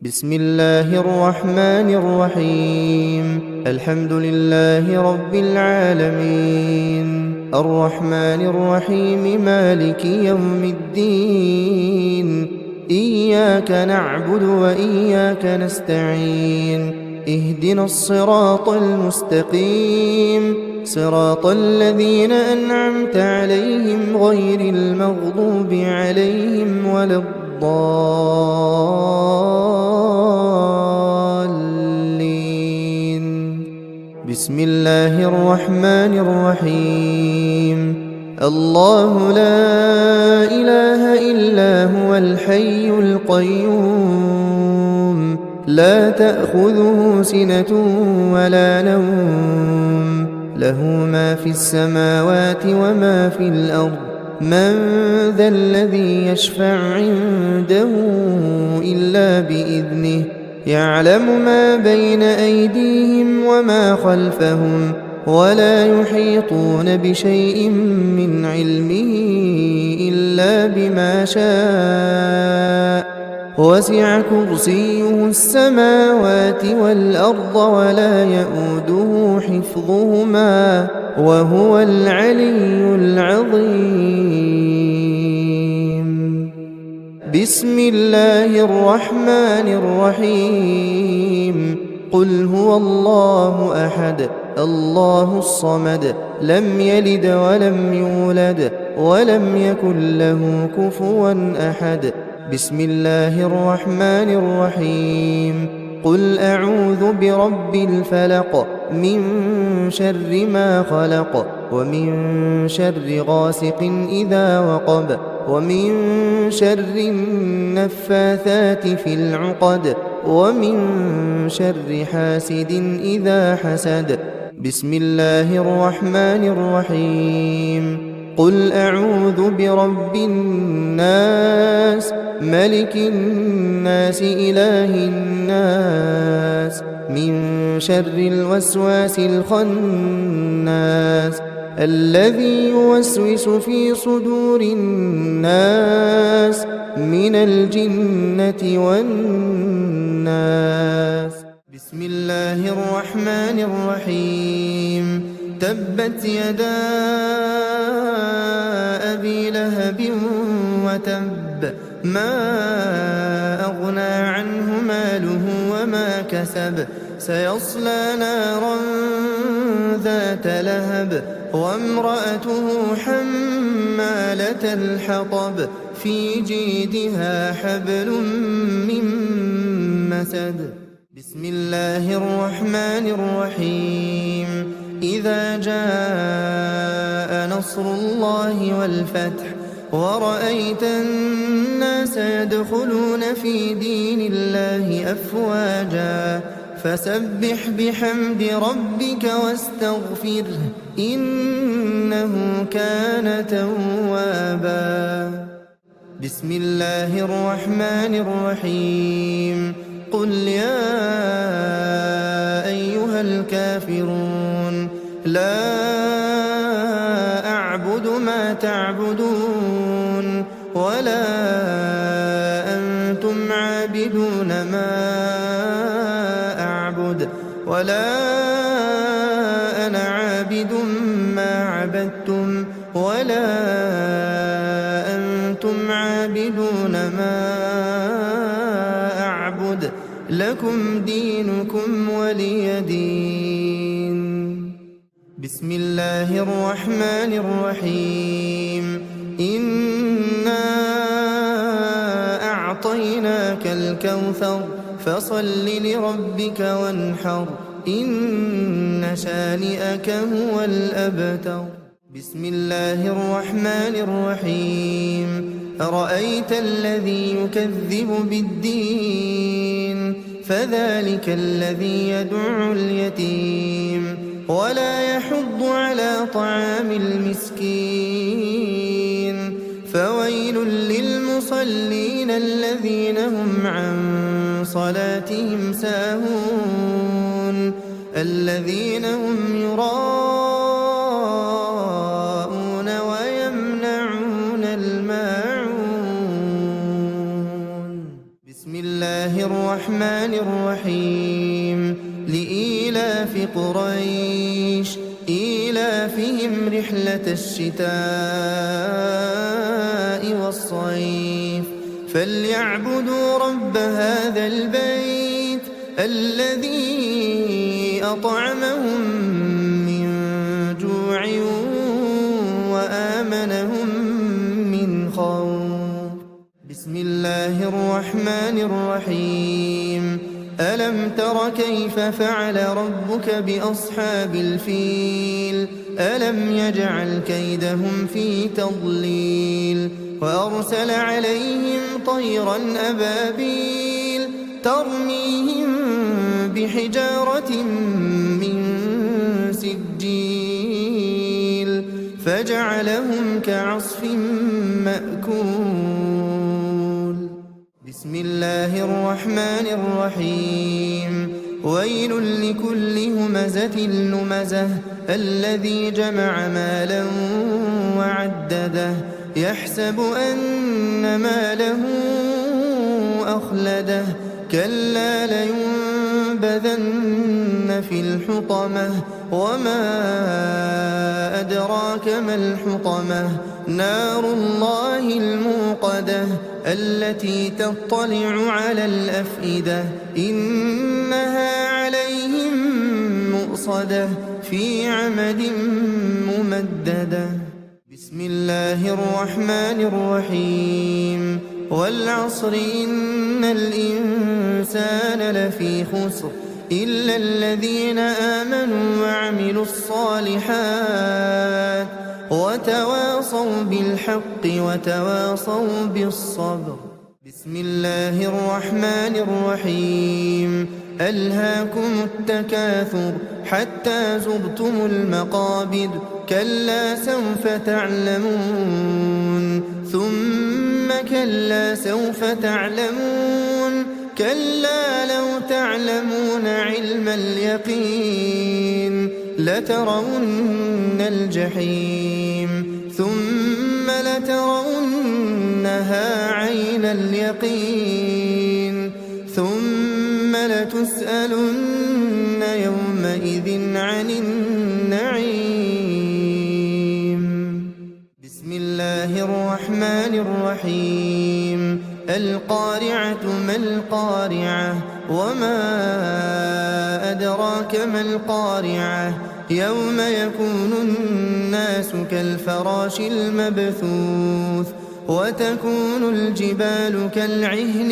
بسم الله الرحمن الرحيم. الحمد لله رب العالمين الرحمن الرحيم مالك يوم الدين. إياك نعبد وإياك نستعين. اهدنا الصراط المستقيم صراط الذين أنعمت عليهم غير المغضوب عليهم ولا الضالين. بسم الله الرحمن الرحيم. الله لا إله إلا هو الحي القيوم لا تأخذه سنة ولا نوم له ما في السماوات وما في الأرض من ذا الذي يشفع عنده إلا بإذنه يعلم ما بين أيديهم وما خلفهم ولا يحيطون بشيء من علمه إلا بما شاء وسع كرسيه السماوات والأرض ولا يئوده حفظهما وهو العلي العظيم. بسم الله الرحمن الرحيم. قل هو الله أحد الله الصمد لم يلد ولم يولد ولم يكن له كفوا أحد. بسم الله الرحمن الرحيم. قل أعوذ برب الفلق من شر ما خلق ومن شر غاسق إذا وقب ومن شر النفاثات في العقد ومن شر حاسد إذا حسد. بسم الله الرحمن الرحيم. قل أعوذ برب الناس ملك الناس إله الناس من شر الوسواس الخناس الذي يوسوس في صدور الناس من الجنة والناس. بسم الله الرحمن الرحيم. تبت يدا أبي لهب وتب ما أغنى عنه ماله وما كسب سيصلى نارا ذات لهب وامرأته حمالة الحطب في جيدها حبل من مسد. بسم الله الرحمن الرحيم. إذا جاء نصر الله والفتح ورأيت الناس يدخلون في دين الله أفواجا فسبح بحمد ربك واستغفره إنه كان توابا. بسم الله الرحمن الرحيم. قل يا أيها الكافرون لا أعبد ما تعبدون ولا أنتم عابدون ما أعبد ولا أنا عابد ما عبدتم ولا أنتم عابدون ما أعبد لكم دينكم ولي دين. بسم الله الرحمن الرحيم. إنا أعطيناك الكوثر فصل لربك وانحر إن شانئك هو الأبتر. بسم الله الرحمن الرحيم. أرأيت الذي يكذب بالدين فذلك الذي يدع اليتيم ولا يحض على طعام المسكين فويل للمصلين الذين هم عن صلاتهم ساهون الذين هم يراءون ويمنعون الماعون. بسم الله الرحمن الرحيم لإيلاف قريش إيلافهم رحلة الشتاء والصيف فليعبدوا رب هذا البيت الذي أطعمهم من جوع وآمنهم من خوف. بسم الله الرحمن الرحيم ألم تر كيف فعل ربك بأصحاب الفيل ألم يجعل كيدهم في تضليل وأرسل عليهم طيرا أبابيل ترميهم بحجارة من سجيل فجعلهم كعصف مأكول. بسم الله الرحمن الرحيم ويل لكل همزة لمزة الذي جمع مالا وعدده يحسب أن ماله أخلده كلا لينبذن في الحطمة وما أدراك ما الحطمة نار الله الموقدة التي تطلع على الأفئدة إنها عليهم مؤصدة في عمد ممددة. بسم الله الرحمن الرحيم والعصر إن الإنسان لفي خسر إلا الذين آمنوا وعملوا الصالحات وتواصوا بالحق وتواصوا بالصبر. بسم الله الرحمن الرحيم ألهاكم التكاثر حتى زرتم المقابر كلا سوف تعلمون ثم كلا سوف تعلمون كلا لو تعلمون علم اليقين لترون الجحيم ثم لترونها عين اليقين ثم لتسألن يومئذ عن النعيم. بسم الله الرحمن الرحيم القارعة ما القارعة وما أدراك ما القارعة يوم يكون الناس كالفراش المبثوث وتكون الجبال كالعهن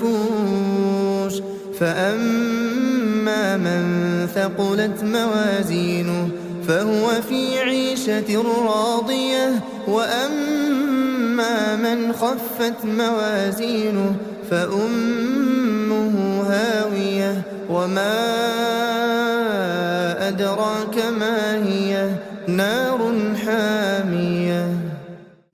المنفوش فأما من ثقلت موازينه فهو في عيشة راضية وأما من خفت موازينه فأمه هاوية وما أدراك ما هي نار حامية.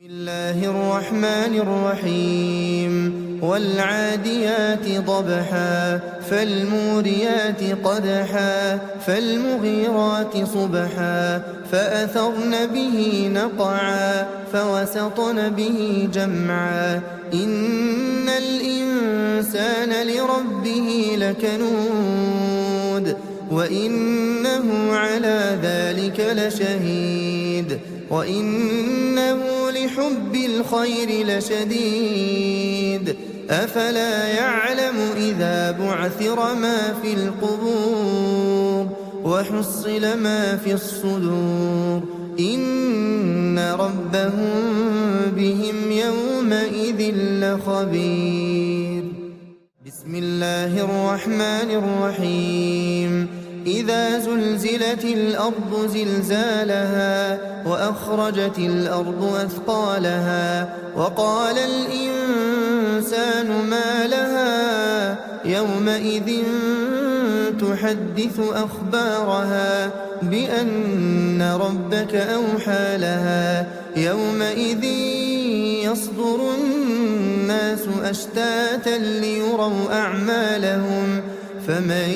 بسم الله الرحمن الرحيم والعاديات ضبحا فالموريات قدحا فالمغيرات صبحا فأثرن به نقعا فوسطن به جمعا إن الإنسان لربه لكنود وإنه على ذلك لشهيد وإنه لحب الخير لشديد أفلا يعلم إذا بعثر ما في القبور وحصل ما في الصدور إن ربهم بهم يومئذ لخبير. بسم الله الرحمن الرحيم إذا زلزلت الأرض زلزالها وأخرجت الأرض أثقالها وقال الإنسان ما لها يومئذ تحدث أخبارها بأن ربك أوحى لها يومئذ يصدر الناس أشتاتا ليروا أعمالهم فمن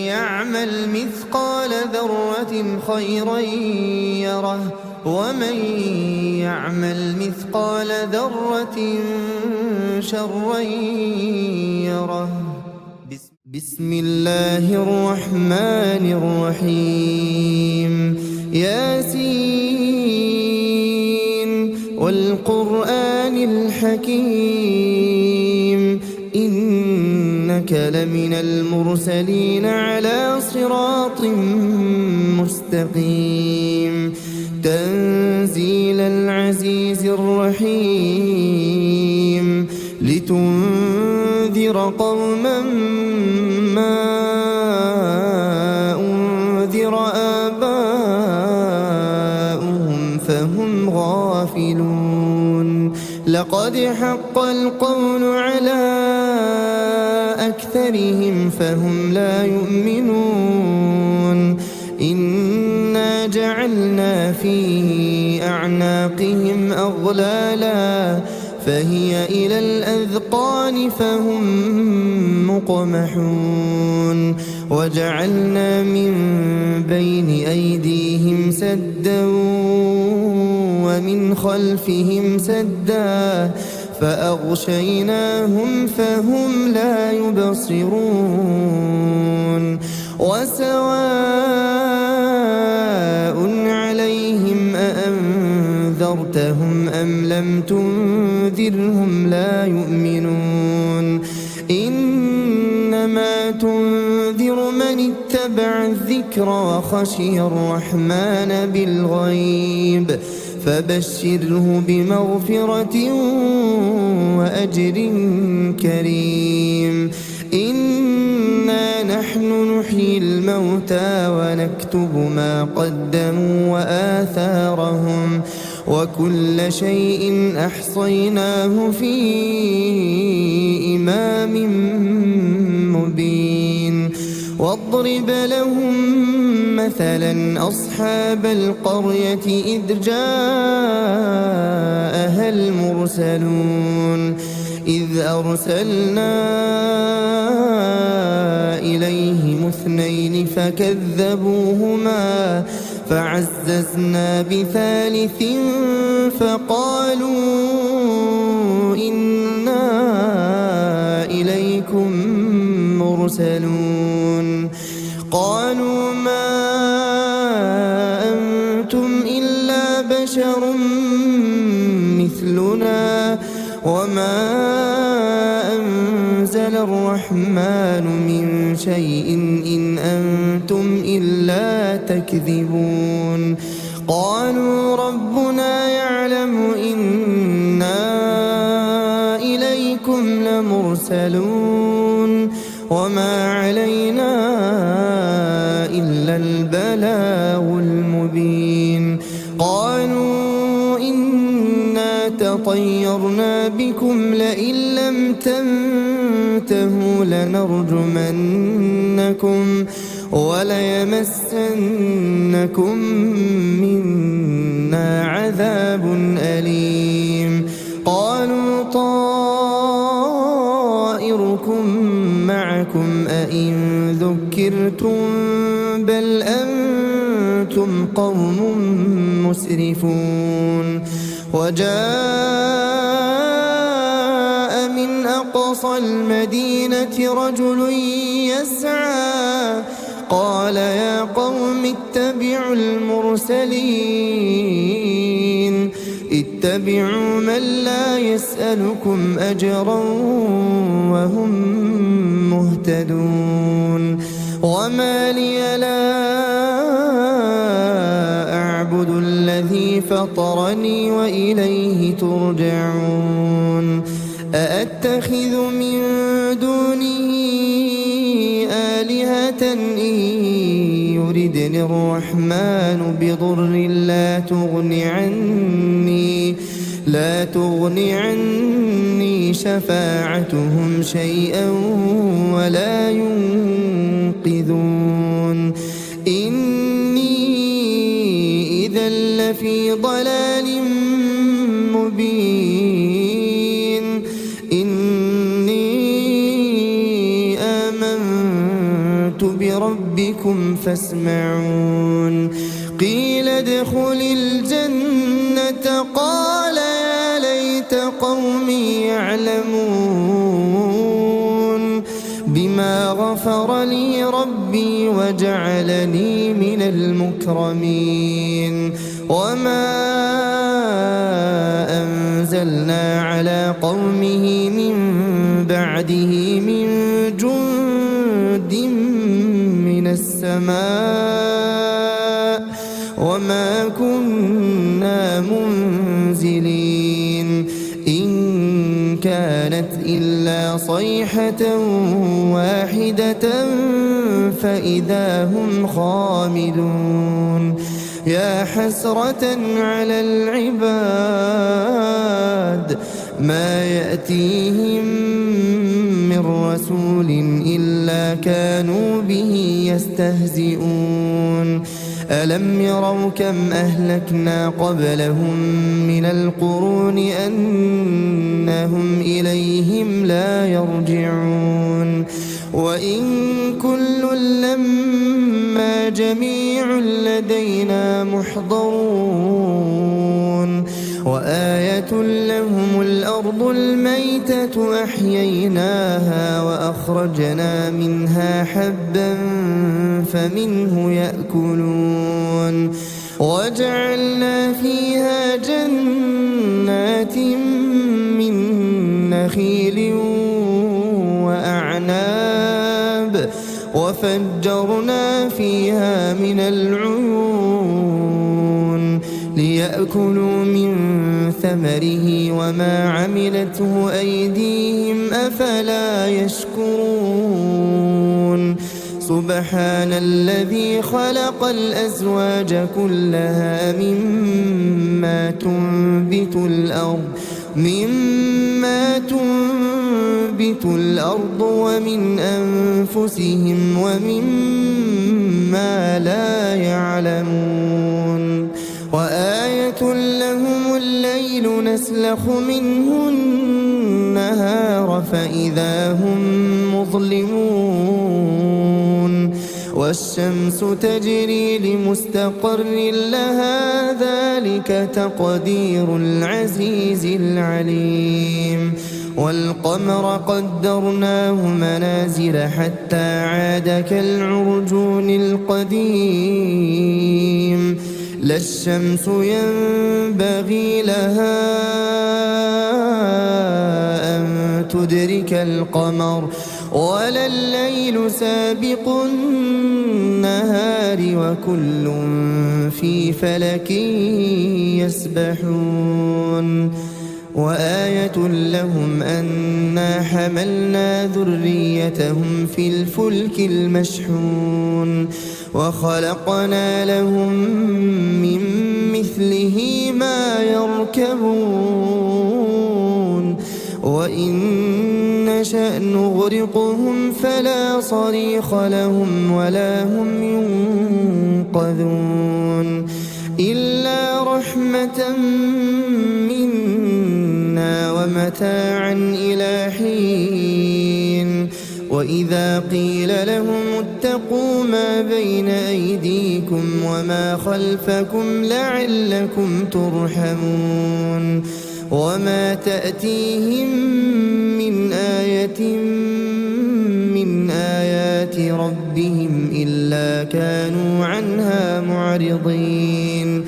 يعمل مثقال ذرة خيرا يره ومن يعمل مثقال ذرة شرا يره. بسم الله الرحمن الرحيم. ياسين والقرآن الحكيم إنك لمن المرسلين على صراط مستقيم. تنزيل العزيز الرحيم لتنذر قوما ما أنذر آباؤهم فهم غافلون. لقد حق القول على أكثرهم فهم لا يؤمنون. إنا جعلنا في أعناقهم أغلالا فهي إلى الأذقان فهم مقمحون. وجعلنا من بين أيديهم سدا ومن خلفهم سدا فأغشيناهم فهم لا يبصرون. وسواء عليهم أأنذرتهم أم لم تنذرهم لا يؤمنون. إنما تنذر من اتبع الذكر وخشي الرحمن بالغيب فبشره بمغفرة وأجر كريم. إنا نحن نحيي الموتى ونكتب ما قدموا وآثارهم وكل شيء أحصيناه في إمام مبين. واضرب لهم مثلا أصحاب القرية إذ جاءها المرسلون إذ أرسلنا إليهم اثنين فكذبوهما فعززنا بثالث فقالوا إنا إليكم مرسلون. قالوا ما أنتم إلا بشر مثلنا وما أنزل الرحمن من شيء إن أنتم إلا تكذبون. قالوا ربنا يعلم إنا إليكم لمرسلون وما علينا إلا البلاغ المبين. قالوا إنا تطيرنا بكم لئن لم تنتهوا لنرجمنكم وليمسنكم منا عذاب أليم. قالوا طائركم معكم أئن ذكرتم بل أنتم قوم مسرفون. وجاء من أقصى المدينة رجل يسعى قال يا قوم اتبعوا المرسلين اتبعوا من لا يسألكم أجرا وهم مهتدون. وما لي لا أعبد الذي فطرني وإليه ترجعون. أأتخذ من دونه آلهة إن يردني الرحمن بضر لا تغني عني شفاعتهم شيئا ولا ينقذون. إني إذا لفي ضلال مبين. إني آمنت بربكم فاسمعون. قيل ادخل الجنة قال يا ليت قومي يعلمون بما غفر لي ربي وجعلني من المكرمين وما أنزلنا على قومه من بعده من جند من السماء وما كنا منزلين إن كانت إلا صيحة واحدة فإذا هم خامدون يا حسرة على العباد ما يأتيهم من رسول إلا كانوا به يستهزئون ألم يروا كم أهلكنا قبلهم من القرون أنهم إليهم لا يرجعون وإن كل لما جميع لدينا محضرون وآية لهم الأرض الميتة أحييناها وأخرجنا منها حبا فمنه يأكلون وجعلنا فيها جنات من نخيل وأعناب وفجرنا فيها من العيون ليأكلوا من ثمره وما عملته أيديهم أفلا يشكرون سبحان الذي خلق الأزواج كلها مما تنبت الأرض ومن أنفسهم ومما لا يعلمون وآية لهم الليل نسلخ منه النهار فإذا هم مظلمون والشمس تجري لمستقر لها ذلك تقدير العزيز العليم والقمر قدرناه منازل حتى عاد كالعرجون القديم لا الشمس ينبغي لها أن تدرك القمر ولا الليل سابق النهار وكل في فلك يسبحون وآية لهم أنا حملنا ذريتهم في الفلك المشحون وخلقنا لهم من مثله ما يركبون وإن نشأ نغرقهم فلا صريخ لهم ولا هم ينقذون إلا رحمة منا ومتاعا إلى حين وإذا قيل لهم اتقوا ما بين أيديكم وما خلفكم لعلكم ترحمون وما تأتيهم من آية من آيات ربهم إلا كانوا عنها معرضين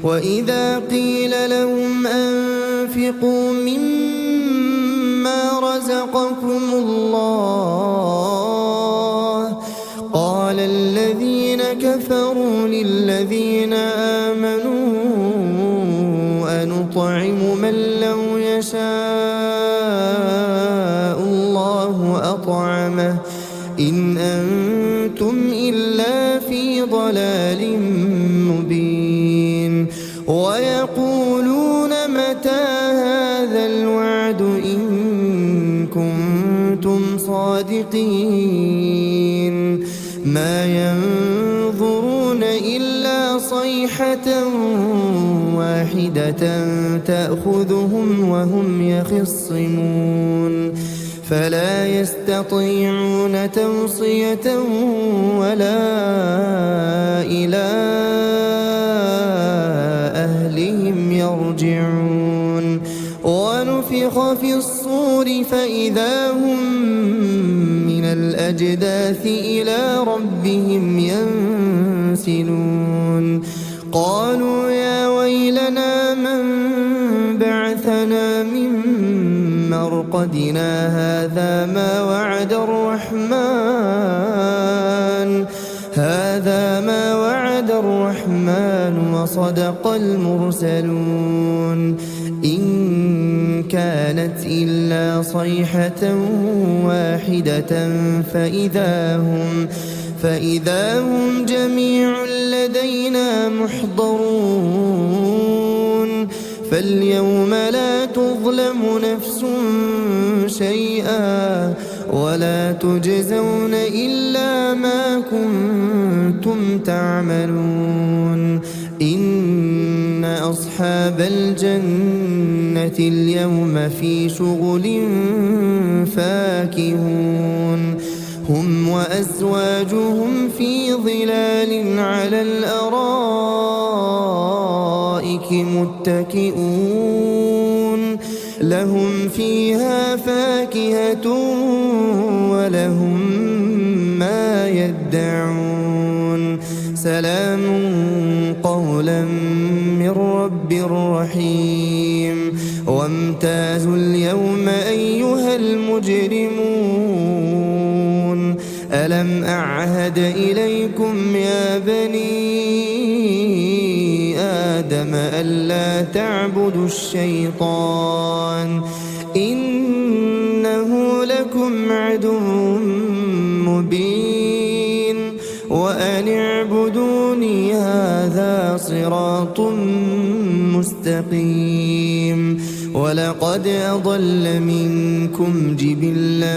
وإذا قيل لهم أنفقوا مما رزقكم الله قال الذين كفروا للذين آمنوا أنطعم من لو يشاء الله أطعمه إن أنتم إلا في ضلال مبين ويقولون متى هذا الوعد إن كنتم صادقين ما ينظرون إلا صيحة واحدة تأخذهم وهم يخصمون فلا يستطيعون توصية ولا إلى يرجعون ونفخ في الصور فإذا هم من الأجداث إلى ربهم ينسلون قالوا يا ويلنا من بعثنا من مرقدنا هذا ما وعد الرحمن وصدق المرسلون إن كانت إلا صيحة واحدة فإذا هم جميع لدينا محضرون فاليوم لا تظلم نفس شيئا ولا تجزون إلا ما كنتم تعملون إن أصحاب الجنة اليوم في شغل فاكهون هم وأزواجهم في ظلال على الأرائك متكئون لهم فيها فاكهة ولهم ما يدعون سلام قولا من رب رحيم وامتازوا اليوم أيها المجرمون ألم أعهد إليكم يا بني آدم ألا تعبدوا الشيطان إنه لكم عدو مبين وأن اعبدوني هذا صراط مستقيم ولقد أضل منكم جبلا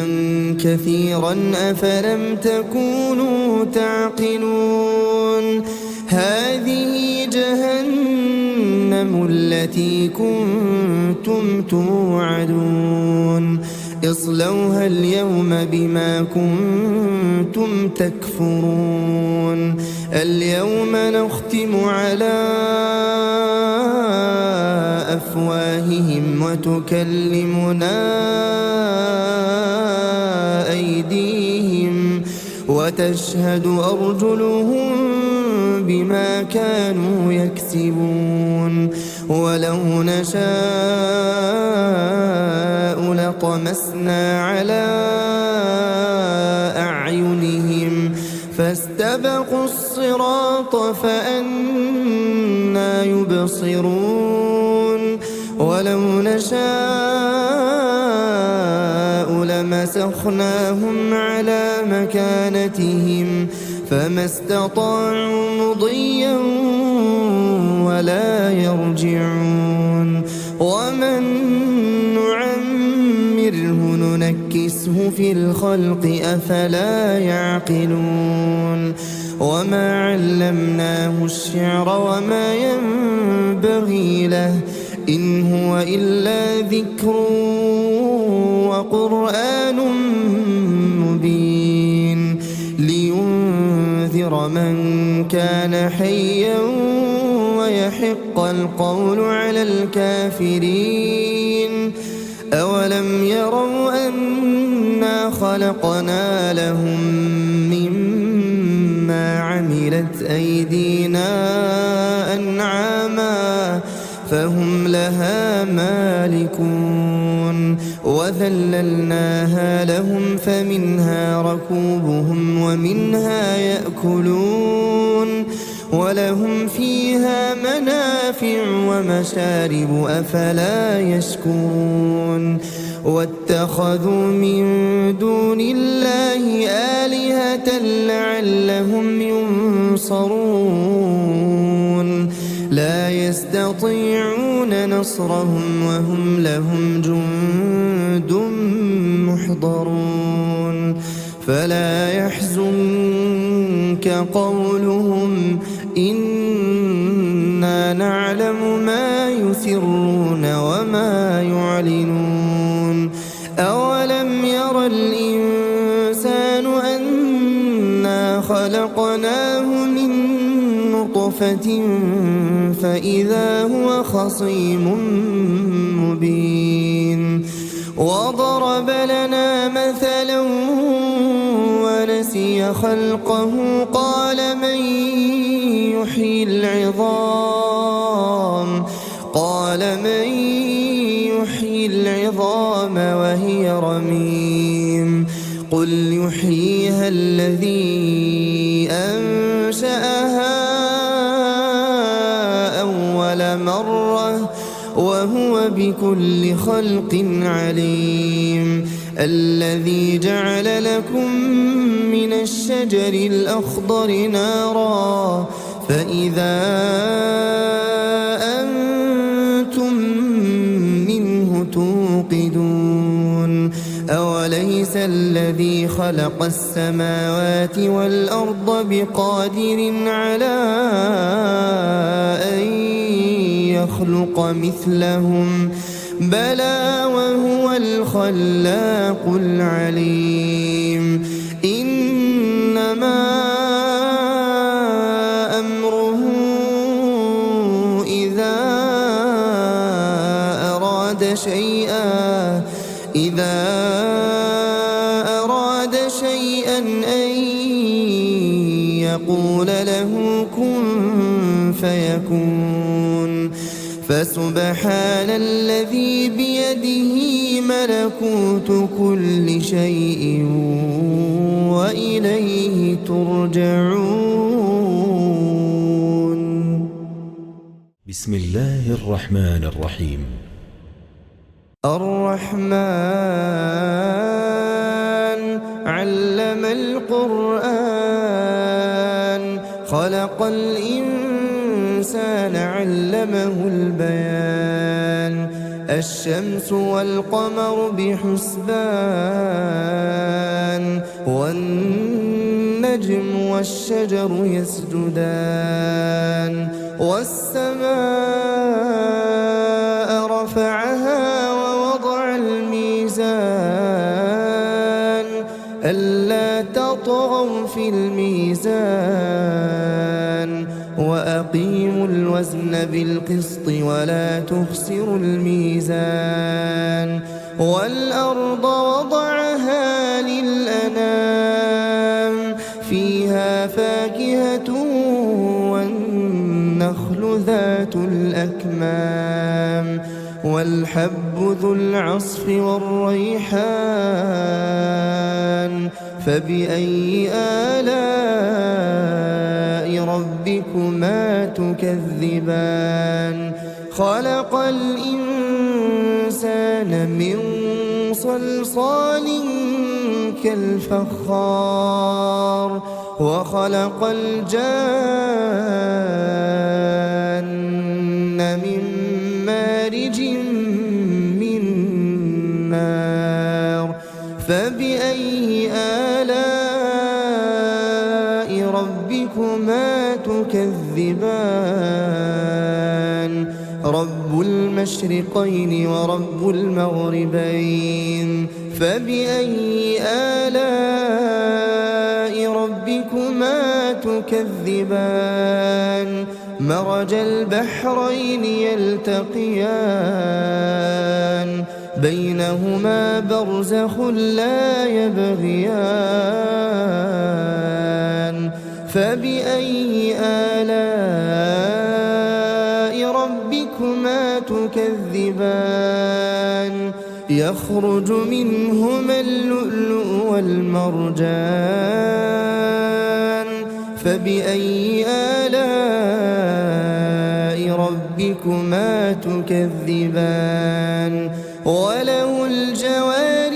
كثيرا أفلم تكونوا تعقلون هذه جهنم التي كنتم توعدون اصلوها اليوم بما كنتم تكفرون اليوم نختم على أفواههم وتكلمنا أيديهم وتشهد أرجلهم بما كانوا يكسبون ولو نشاء لطمسنا على أعينهم فاستبقوا الصراط فأنى يبصرون ولو نشاء لمسخناهم على مكانتهم فما استطاعوا مضيا ولا يرجعون ومن نعمره ننكسه في الخلق أفلا يعقلون وما علمناه الشعر وما ينبغي له إن هو إلا ذكر وقرآن مبين لينذر من كان حيا ويحق القول على الكافرين أولم يروا أنا خلقنا لهم مما عملت أيدينا أنعاما فهم لها مالكون وذللناها لهم فمنها ركوبهم ومنها يأكلون ولهم فيها منافع ومشارب أفلا يشكرون واتخذوا من دون الله آلهة لعلهم ينصرون لا يستطيعون نصرهم وهم لهم جند محضرون فلا يحزنك قولهم إنا نعلم ما يسرون وما يعلنون أولم ير الإنسان أنا خلقناه من نطفة صُحُفٍ فإذا هو خصيم مبين وضرب لنا مثلا ونسي خلقه قال من يحيي العظام وهي رميم قل يحييها الذي أنشأها أول مرة وهو بكل خلق عليم الذي جعل لكم من الشجر الأخضر نارا فإذا أنتم منه توقدون أوليس الذي خلق السماوات والأرض بقادر على أن يخلق مثلهم بلى وهو الخلاق العليم إنما أمره إذا أراد شيئا أن يقول له كن فيكون فسبحان الذي بيده ملكوت كل شيء وإليه ترجعون. بسم الله الرحمن الرحيم. الرحمن علم القرآن خلق الإنسان علمه البيان الشمس والقمر بحسبان والنجم والشجر يسجدان والسماء رفعها ووضع الميزان ألا تطغوا في الميزان وأقيموا الوزن بالقسط ولا تخسروا الميزان والأرض وضعها للأنام فيها فاكهة والنخل ذات الأكمام والحب ذو العصف والريحان فبأي آلاء ربكما تكذبان خلق الإنسان من صلصال كالفخار وخلق الجان من مارج من نار فبأي آلاء ربكما تكذبان رب المشرقين ورب المغربين فبأي آلاء ربكما تكذبان مرج البحرين يلتقيان بينهما برزخ لا يبغيان فبأي آلاء ربكما تكذبان يخرج منهما اللؤلؤ والمرجان فبأي آلاء ربكما تكذبان وله الجوار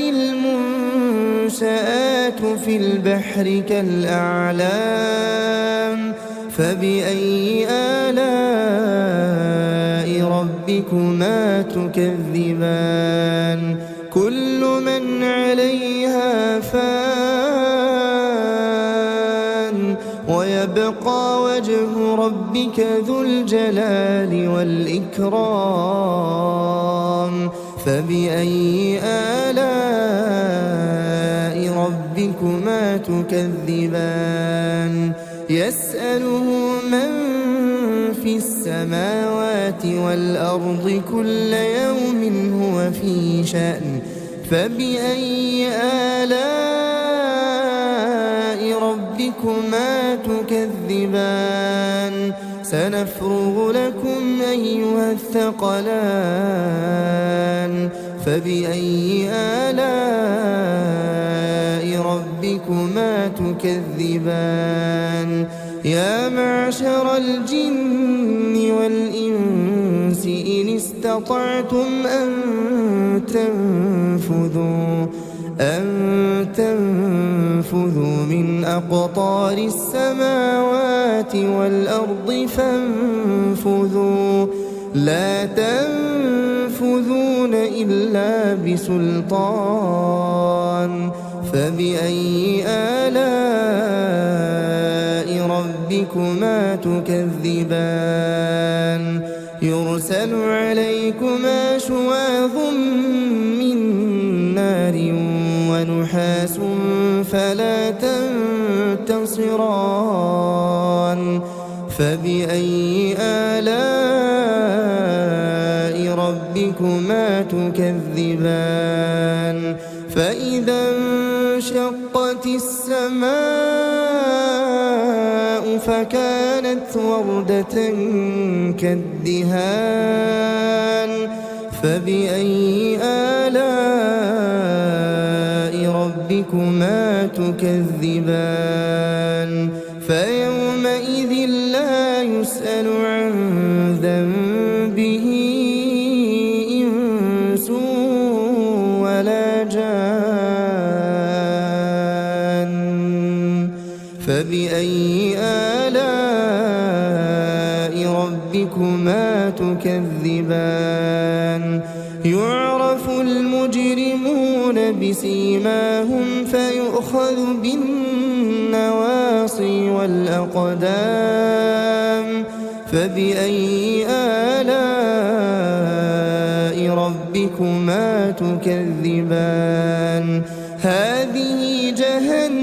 المنشآت في البحر كالأعلام فبأي آلاء ربكما تكذبان كل من عليها فان ويبقى وجه ربك ذو الجلال والإكرام فبأي آلاء ربكما تكذبان يسأله من في السماوات والأرض كل يوم هو في شأن فبأي آلاء ربكما تكذبان سنفرغ لكم أيها الثقلان فبأي آلاء ربكما تكذبان يا معشر الجن والإنس إن استطعتم أن تنفذوا من أقطار السماوات والأرض فانفذوا لا تنفذون إلا بسلطان فبأي آلاء ربكما تكذبان يرسل عليكما شواظ من نار ونحاس فلا تنتصران فبأي آلاء ربكما تكذبان فإذا انشقت السماء فكانت وردة كالدهان فبأي آلاء ربكما تكذبان فيومئذ لا يسأل عن ذنبه إنس ولا جان فبأي آلاء ربكما تكذبان يعرف المجرمون بسيماهم فيؤخذ بالنواصي والأقدام فبأي آلاء ربكما تكذبان هذه جهنم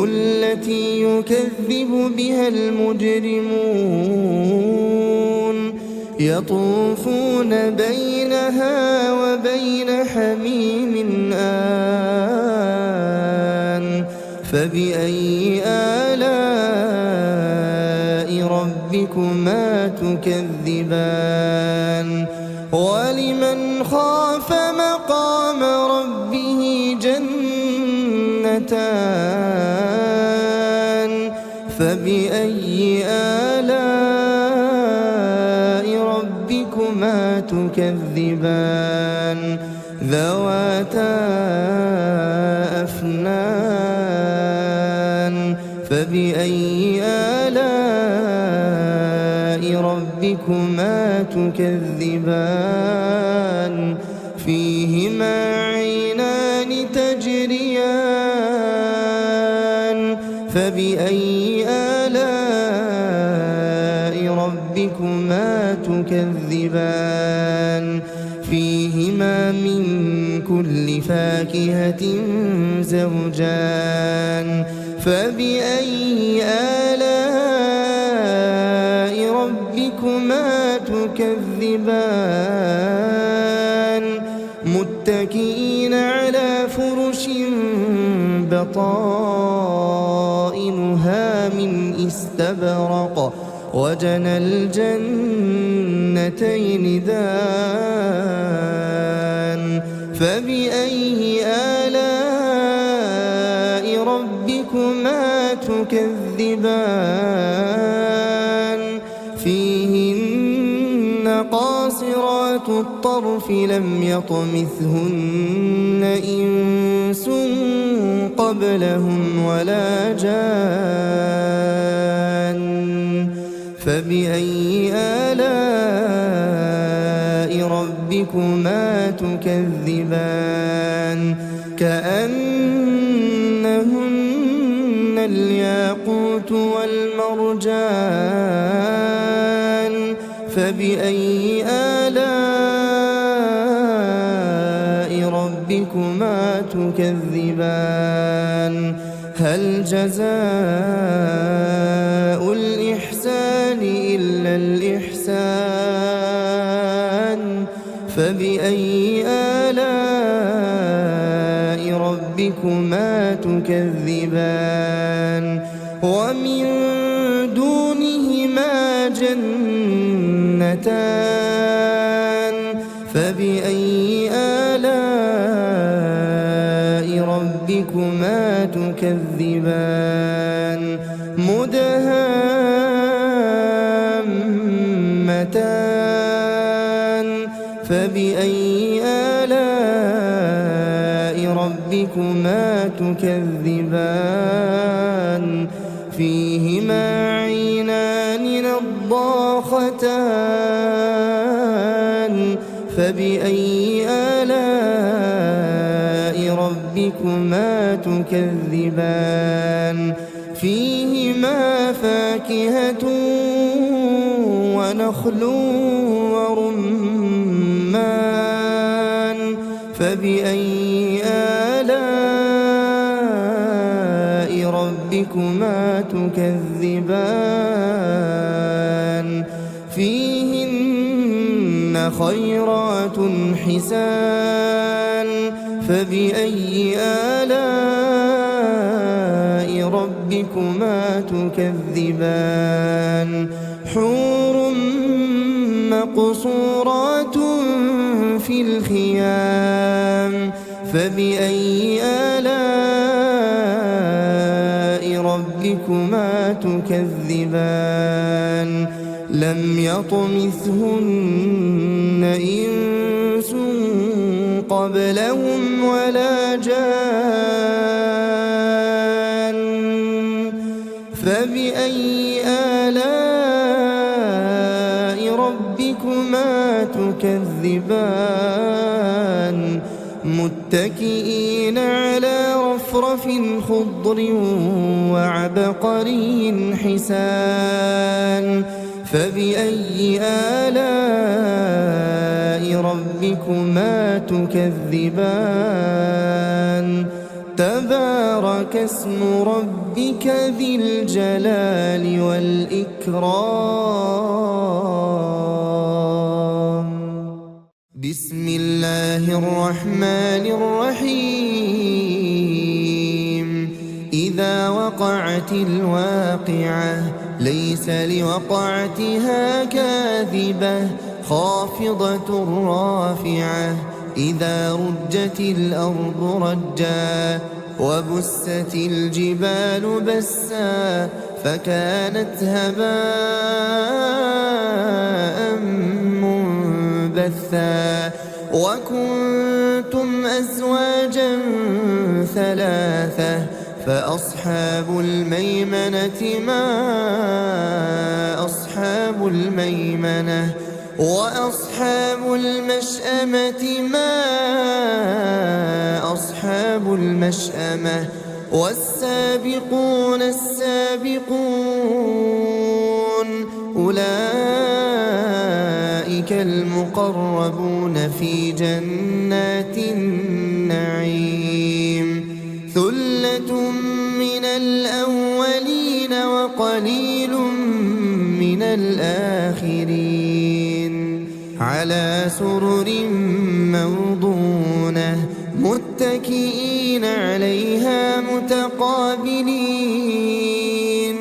التي يكذب بها المجرمون يطوفون بينها وبين حميم آن فبأي آلاء ربكما تكذبان ولمن خاف مقام ربه جنتان فبأي آلاء ربكما تكذبان ذواتا أفنان فبأي آلاء ربكما تكذبان فيهما عينان تجريان فبأي آلاء ربكما تكذبان فيهما من كل فاكهة زوجان فبأي آلاء ربكما تكذبان متكئين على فرش بطائنها من استبرق وجنى الجنتين دان فبأي آلاء ربكما تكذبان فيهن قاصرات الطرف لم يطمثهن إنس قبلهم ولا جان فبأي آلاء ربكما تكذبان كأنهن الياقوت والمرجان فبأي آلاء ربكما تكذبان هل جزاء الإحسان إلا الإحسان فبأي آلاء ربكما تكذبان ومن دونهما جنتان فبأي آلاء ربكما تكذبان مدهامتان فبأي آلاء ربكما تكذبان فيهما عينان نضاختان فبأي آلاء ربكما تكذبان فيهما فاكهة ونخل ورمان فبأي آلاء ربكما تكذبان فيهن خيرات حسان فبأي آلاء ربكما تكذبان حور مقصورات في الخيام فبأي آلاء ربكما تكذبان لم يطمثهن إنس قبلهم ولا جان فبأي آلاء ربكما تكذبان متكئين على رفرف خضر وعبقري حسان فبأي آلاء ربكما تكذبان تبارك اسم ربك ذي الجلال والإكرام بسم الله الرحمن الرحيم إذا وقعت الواقعة ليس لوقعتها كاذبة خافضة رافعة إذا رجت الأرض رجا وبست الجبال بسا فكانت هباء منبثا وكنتم أزواجا ثلاثة فأصحاب الميمنة ما أصحاب الميمنة وأصحاب المشأمة ما أصحاب المشأمة والسابقون السابقون أولئك المقربون في جنات النعيم ثلة من الأولين وقليل من الآخرين على سرر موضونة متكئين عليها متقابلين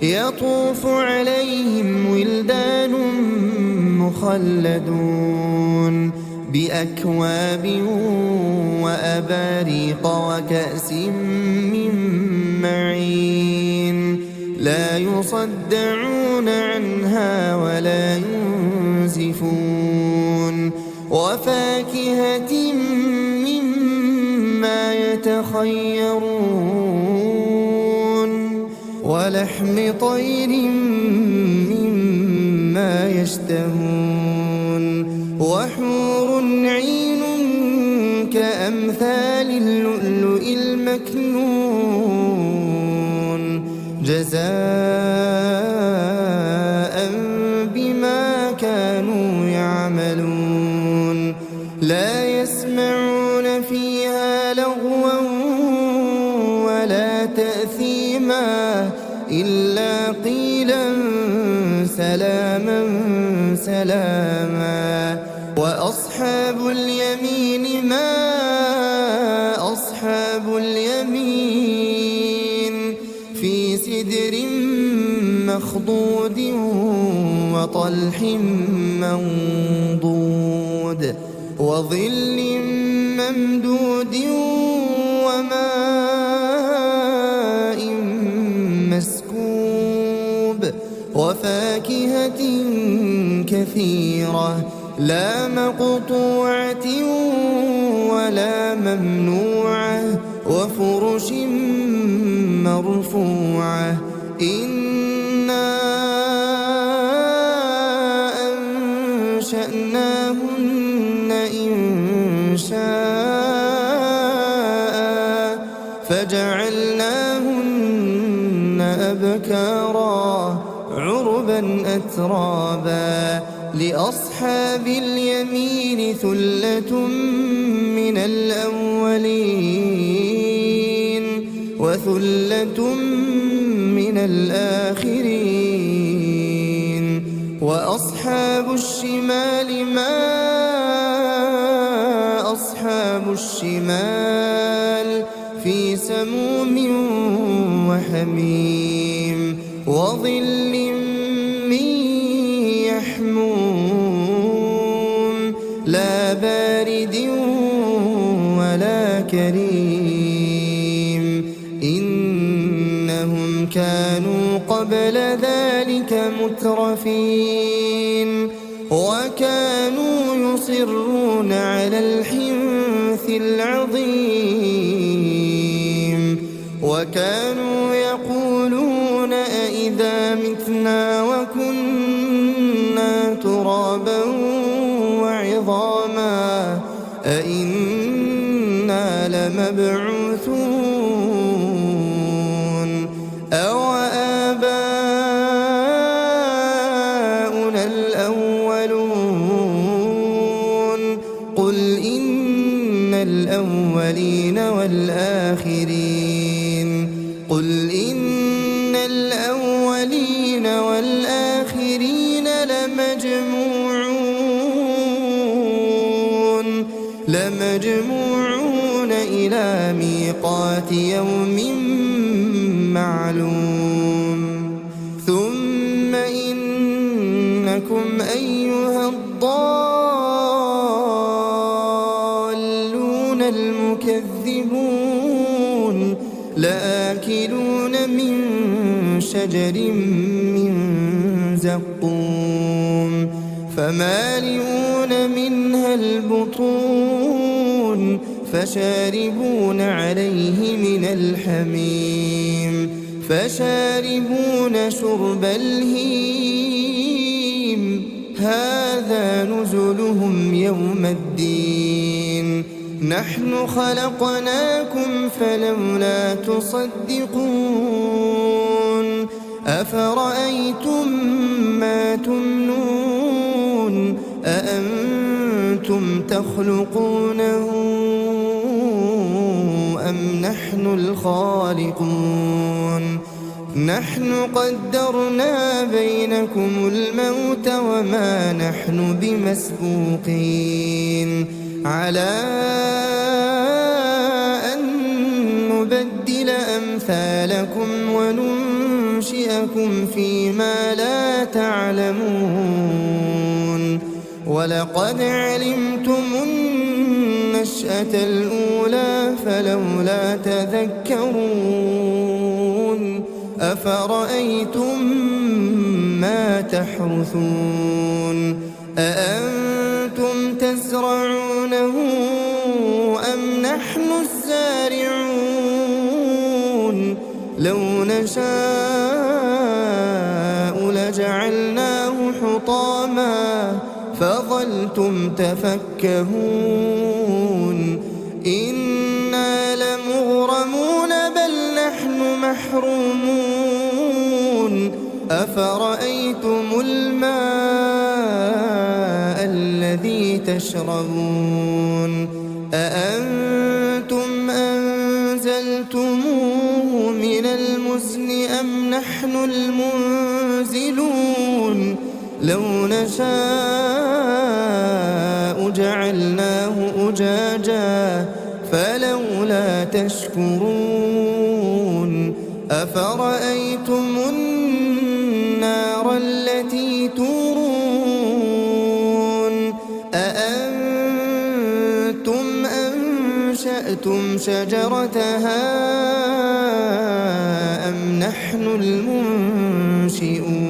يطوف عليهم ولدان مخلدون بأكواب وأباريق وكأس من معين لا يصدعون عنها ولا ينزفون وفاكهة مما يتخيرون ولحم طير مما يشتهون وحور عين كأمثال اللؤلؤ المكنون جزاء بما كانوا يعملون لا يسمعون فيها لغوا ولا تأثيما إلا قيلا سلاما سلاما. وأصحاب اليمين ما أصحاب اليمين في سدر مخضود وطلح منضود وظل ممدود وماء مسكوب وفاكهة كثيرة لا مقطوعة ولا ممنوعة وفرش مرفوعة. إنا أنشأناهن إنشاء فجعلناهن أبكارا عربا أترابا. لأصحاب اليمين ثلة من الأولين وثلة من الآخرين. وأصحاب الشمال ما أصحاب الشمال في سموم وحميم وظل من يحموم لا بارد ولا كريم. إنهم كانوا قبل ذلك مترفين وكانوا يصرون على الحنث العظيم وكانوا يقولون أئذا متنا وكنا ترابا وعظاما أئنا لمبعوثون أو آباؤنا الأولون. قل إن الأولين والآخرين قل إن الأولين والآخرين لمجموعون إلى ميقات يوم معلوم. ثم إنكم أيها الضالون المكذبون لآكلون من شجر من زقوم فمالئون منها البطون فشاربون عليه من الحميم فشاربون شرب الهيم هذا نزلهم يوم الدين. نحن خلقناكم فلولا تصدقون. أفرأيتم ما تمنون أأنتم تخلقونه أم نحن الخالقون. نحن قدرنا بينكم الموت وما نحن بمسبوقين على أن نبدل أمثالكم وننشئكم فيما لا تعلمون. ولقد علمتم النشأة الأولى فلولا تذكرون. أفرأيتم ما تحرثون أأنتم تزرعونه أم نحن الزارعون. لو نشاء لجعلناه حطاما فظلتم تفكهون. إنا لمغرمون بل نحن محرومون. أفرأيتم الماء الذي تشربون أأنتم أنزلتموه من المزن أم نحن المنزلون. لو نشاء جعلناه أجاجا فلولا تشكرون أفرأيتم النار التي تورون أأنتم أنشأتم شجرتها أم نحن المنشئون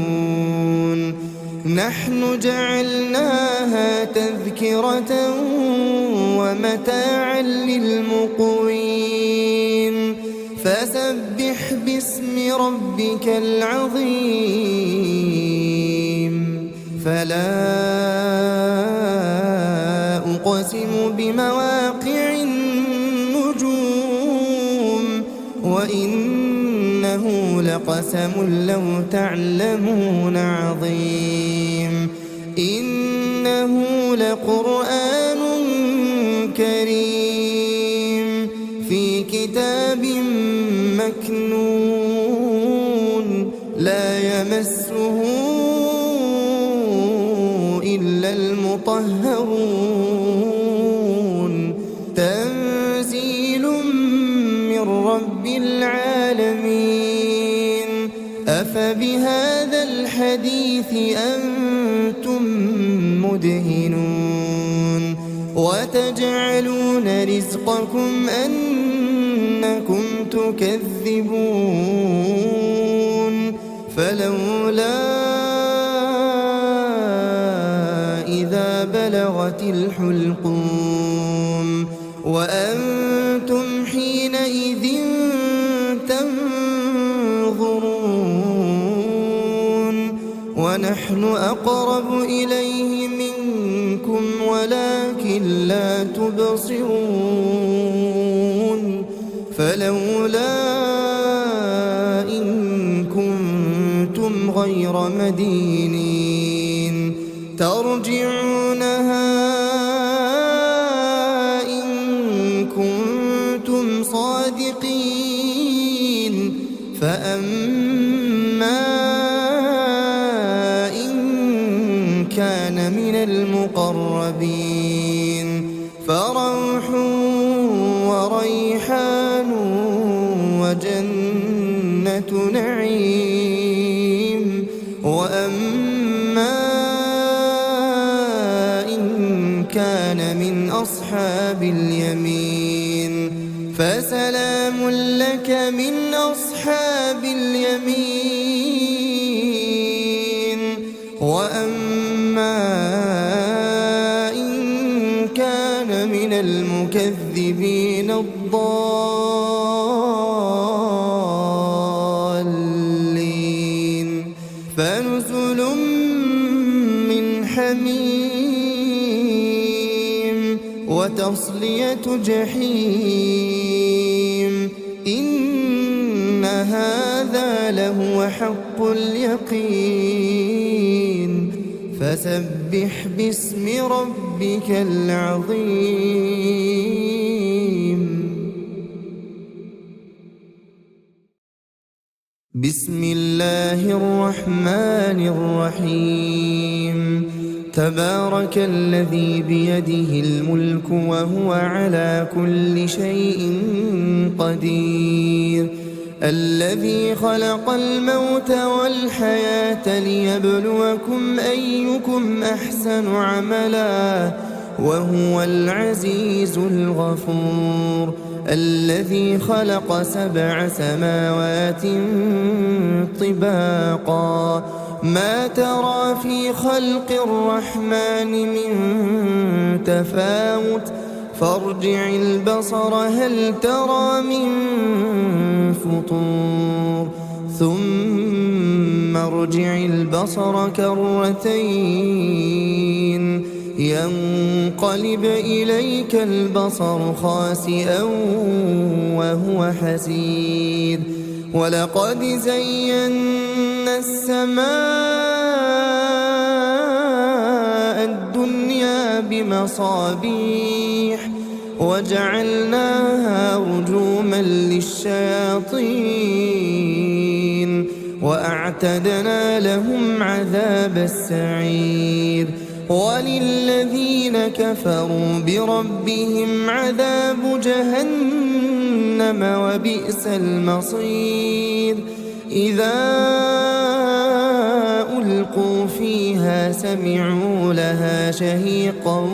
نحن جعلناها تذكرة ومتاعا للمقوين فسبح باسم ربك العظيم فلا أقسم بمواقع النجوم وإنه لقسم لو تعلمون عظيم إنه لقرآن كريم في كتاب مكنون لا يمسه إلا المطهرون تنزيل من رب العالمين أفبهذا الحديث أنتم مدهنون وتجعلون رزقكم أنكم تكذبون فلولا إذا بلغت الحلقوم وأنتم حينئذ تنظرون ونحن أقرب إليه منكم ولكن لا تبصرون فلولا إن كنتم غير مدينين ترجعونها إن كنتم صادقين فأما إن كان من المقربين فروح وريحان وجنة نعيم وأما إن كان من أصحاب اليمين فسلام لك من أصحاب اليمين وأما إن كان من المكذبين الضالين فنزل من حميم وتصلية جحيم إن هذا لهو حق اليقين فسبح باسم ربك العظيم بسم الله الرحمن الرحيم تبارك الذي بيده الملك وهو على كل شيء قدير الذي خلق الموت والحياة ليبلوكم أيكم أحسن عملا وهو العزيز الغفور الذي خلق 7 سماوات طباقا ما ترى في خلق الرحمن من تفاوت فارجع البصر هل ترى من فطور ثم ارجع البصر كرتين ينقلب إليك البصر خاسئا وهو حسير ولقد زينا السماء الدنيا بمصابيح وجعلناها رجوما للشياطين وأعتدنا لهم عذاب السعير وللذين كفروا بربهم عذاب جهنم وبئس المصير إذا ألقوا فيها سمعوا لها شهيقا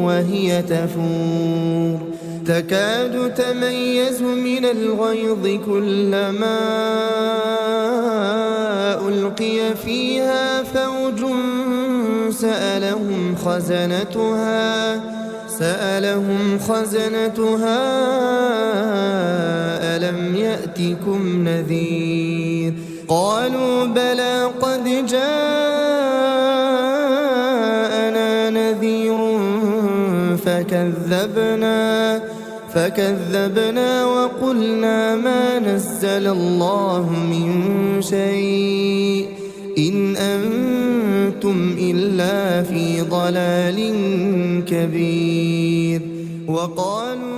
وهي تفور تكاد تميز من الغيظ كلما ألقي فيها فوج سألهم خزنتها ألم يأتكم نذير قالوا بلى قد جاءنا نذير فكذبنا وقلنا ما نزل الله من شيء إن أنتم إلا في ضلال كبير وقالوا